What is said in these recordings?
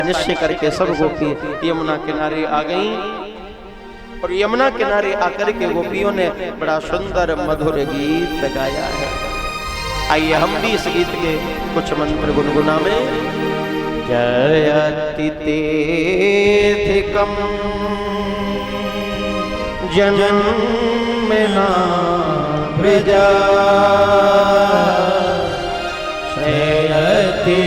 निश्चय करके सब गोपी यमुना किनारे आ गईं और यमुना किनारे आकर के गोपियों ने बड़ा सुंदर मधुर गीत गाया है। आइए हम भी इस गीत के कुछ मंत्र गुनगुनावे। जयति तेधिकम जन्मना प्रजा शयति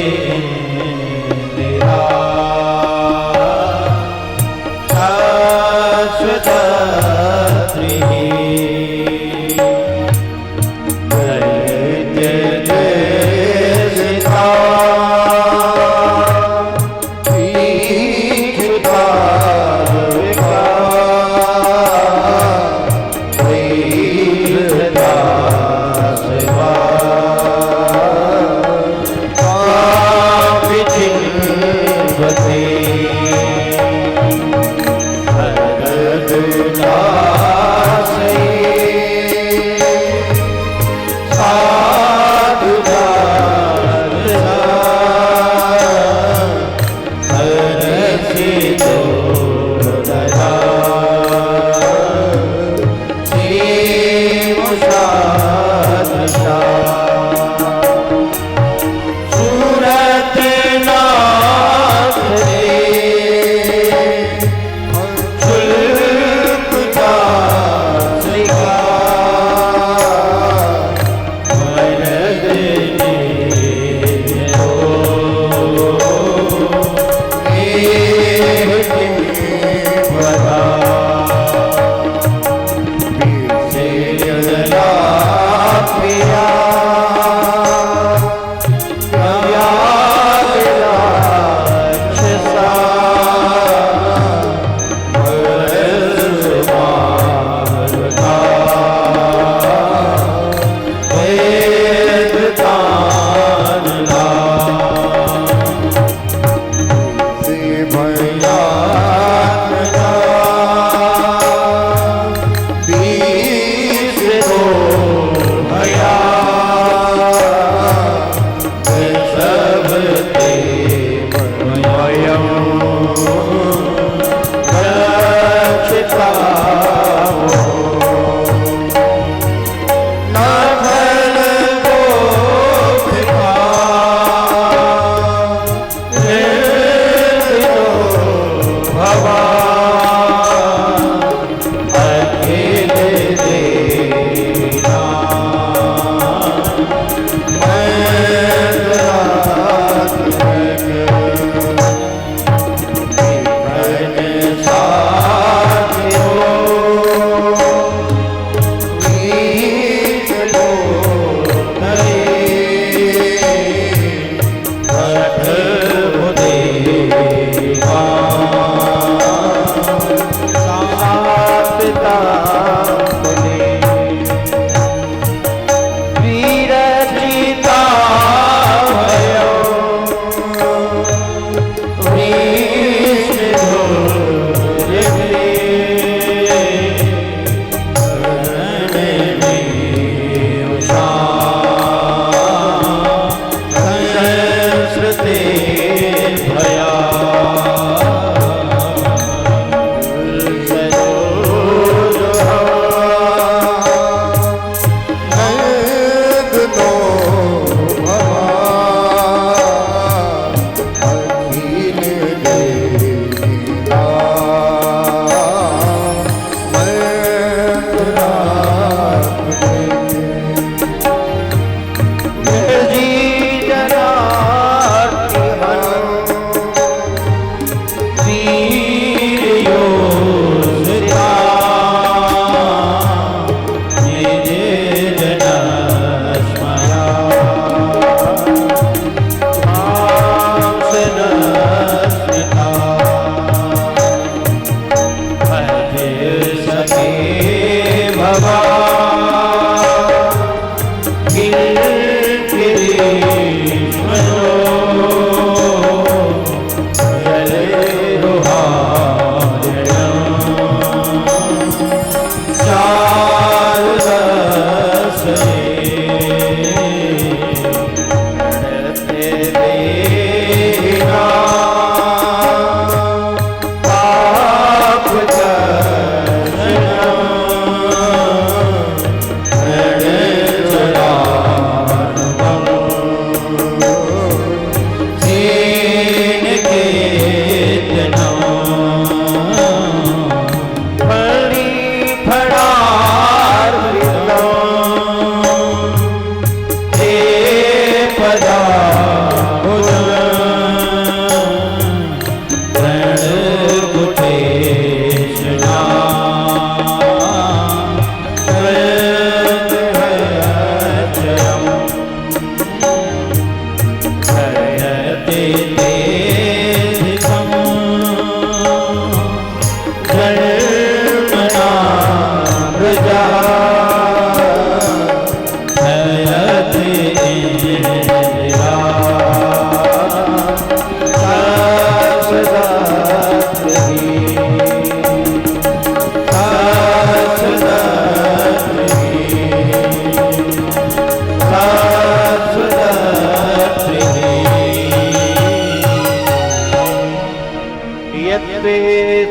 यत्ते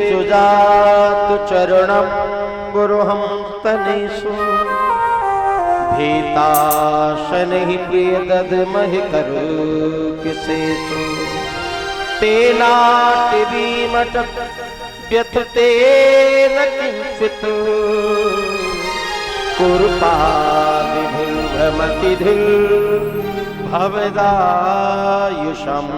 सुजातु चरणं बुरुहं तनेषु भीताशनहि प्रिय ददमहि करु किसेषु तेनाटिबीमट व्यथते न किंचित कुरुपादिभिर्भ्रमतिधिर् भवदायुषम्।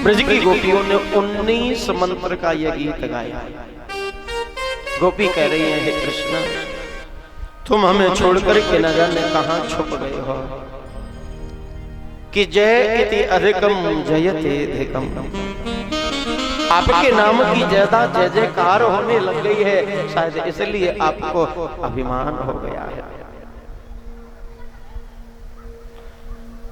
ब्रज की गोपियों ने 19 मंत्र का यह गीत गाया। गोपी कह रही है, हे कृष्ण तुम हमें छोड़कर के न जाने कहां छुप गए हो कि जय इति अधिकम जयते अधिकम। आपके नाम की ज्यादा जय जयकार होने लग गई है, शायद इसलिए आपको अभिमान हो गया है।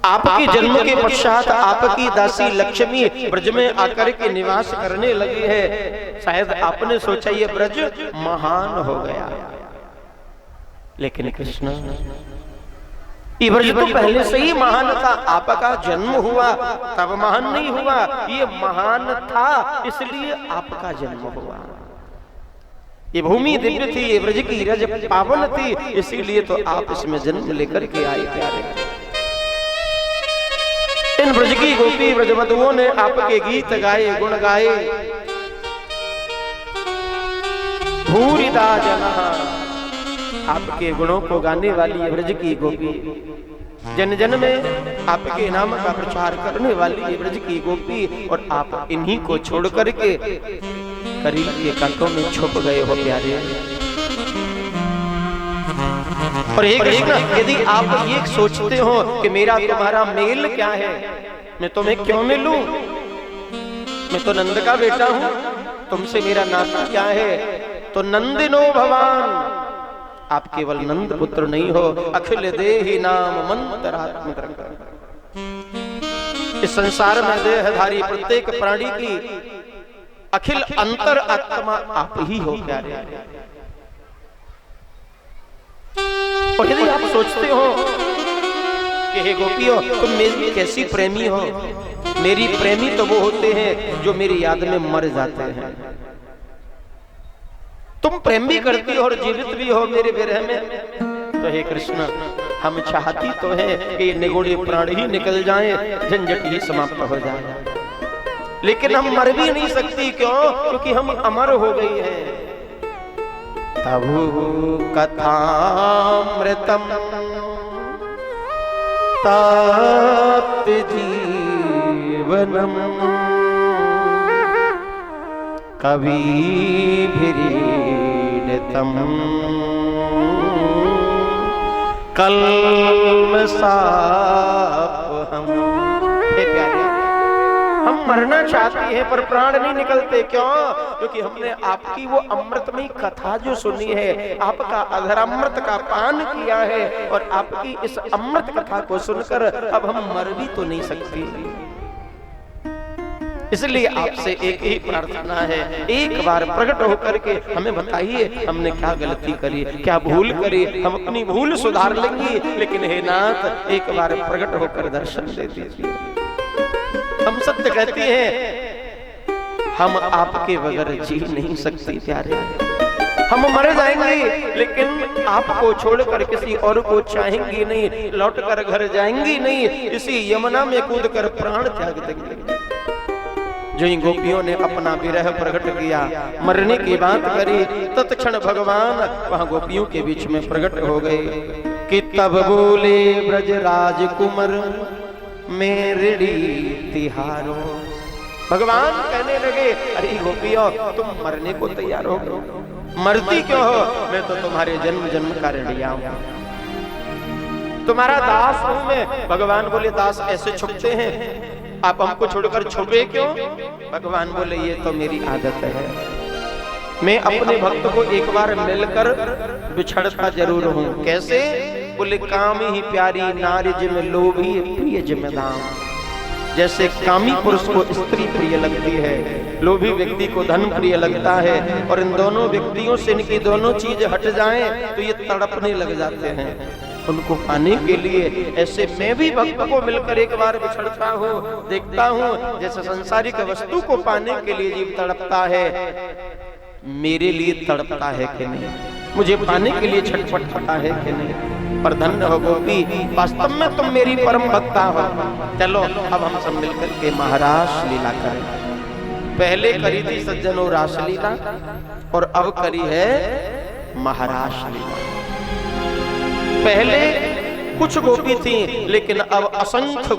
आपके जन्म के पश्चात आपकी दासी लक्ष्मी ब्रज में आकर के निवास करने लगी है, शायद आपने सोचा ये ब्रज महान हो गया। लेकिन कृष्ण ये ब्रज तो पहले से ही महान था, आपका जन्म हुआ तब महान नहीं हुआ, ये महान था इसलिए आपका जन्म हुआ। ये भूमि दिव्य थी, ये ब्रज की रज पावन थी, इसीलिए तो आप इसमें जन्म लेकर के आए प्यारे। इन ब्रज की गोपी ब्रजवधुओं ने आपके गीत गाए, गुण गाए। भूरिदा जनः, आपके गुणों को गाने वाली ये ब्रज की गोपी, जन जन में आपके नाम का प्रचार करने वाली ये ब्रज की गोपी, और आप इन्हीं को छोड़ करके करीब के कांटों में छुप गए हो प्यारे। और एक कृष्ण यदि आप ये सोचते हो कि मेरा तुम्हारा मेल क्या है, मैं तुम्हें क्यों मिलूं, मैं तो नंद का बेटा हूं, तुमसे मेरा नाता क्या है, तो नंदिनो भवान, आप केवल नंद पुत्र नहीं हो, अखिल देहि नाम मंत्रात्मक। इस संसार में देहधारी प्रत्येक प्राणी की अखिल अंतर आत्मा आप ही हो प्यारे। और यदि आप सोचते हो कि हे गोपियों तुम मेरी कैसी प्रेमी हो, मेरी प्रेमी तो वो होते हैं जो मेरी याद में मर जाते हैं। तुम प्रेम भी करती हो और जीवित भी हो मेरे विरह में, तो हे कृष्ण हम चाहती तो हैं कि ये निगुण प्राण ही निकल जाएं, झंझट ही समाप्त हो जाए, लेकिन हम मर भी नहीं सकती। क्यों? क्योंकि हम अमर हो गई हैं। तभु कथामृतम ताप्त जीवनम कविभिरीडितम कल्मषापहम्। हे प्यारे, हम मरना चाहते हैं पर प्राण नहीं निकलते। क्यों? क्योंकि हमने आपकी वो अमृतमयी कथा जो सुनी है, आपका अधरामृत का पान किया है, और आपकी इस अमृत कथा को सुनकर अब हम मर भी तो नहीं सकते। इसलिए आपसे एक ही प्रार्थना है, एक बार प्रकट होकर के हमें बताइए हमने क्या गलती करी, क्या भूल करी, हम अपनी भूल सुधार लेंगे, लेकिन हे नाथ एक बार प्रकट होकर दर्शन दे दीजिए। हम सत्य कहते हैं, हम आपके बगैर जी नहीं सकते प्यारे। हम मर जाएंगे लेकिन आपको छोड़कर किसी और को चाहेंगे नहीं, लौटकर घर जाएंगी नहीं, इसी यमुना में कूदकर प्राण त्याग देंगे। जो इन गोपियों ने अपना विरह प्रकट किया, मरने की बात करी, तत्क्षण भगवान वहां गोपियों के बीच में प्रकट हो गए कि तब बोले ब्रज राजकुमार मेरी तिहारो। भगवान कहने लगे, अरे गोपियों तुम मरने को तैयार हो गए, मरती क्यों हो? मैं तो तुम्हारे जन्म जन्म का ऋणिया हूं, तुम्हारा दास हूं मैं। भगवान बोले दास ऐसे छुपते हैं, आप हमको छोड़कर छुपे क्यों? भगवान बोले ये तो मेरी आदत है, मैं अपने भक्त को एक बार मिलकर बिछड़ता जरूर हूं। कैसे? बोले काम ही प्यारी नारी जिम लोभी प्रिय जिम्मेदार। जैसे कामी पुरुष को स्त्री प्रिय लगती है, लोभी व्यक्ति को धन प्रिय लगता है, और इन दोनों व्यक्तियों से इनकी दोनों चीज हट जाएं तो ये तड़पने लग जाते हैं। उनको पाने के लिए ऐसे मैं भी भक्त को मिलकर एक बार बिछड़ता हूँ, देखता हूँ जैसे संसारिक वस्तु को पाने के लिए जीव तड़पता है, मेरे लिए तड़पता है कि नहीं, मुझे पाने के लिए छटपटाता है कि नहीं। पर धन्य हो गोपी, वास्तव में तुम मेरी परम भक्ता हो। चलो अब हम सब मिलकर के महारास लीला करें। पहले करी थी सज्जनों रासलीला और अब करी है महारास लीला। पहले कुछ गोपी थी लेकिन अब असंख्य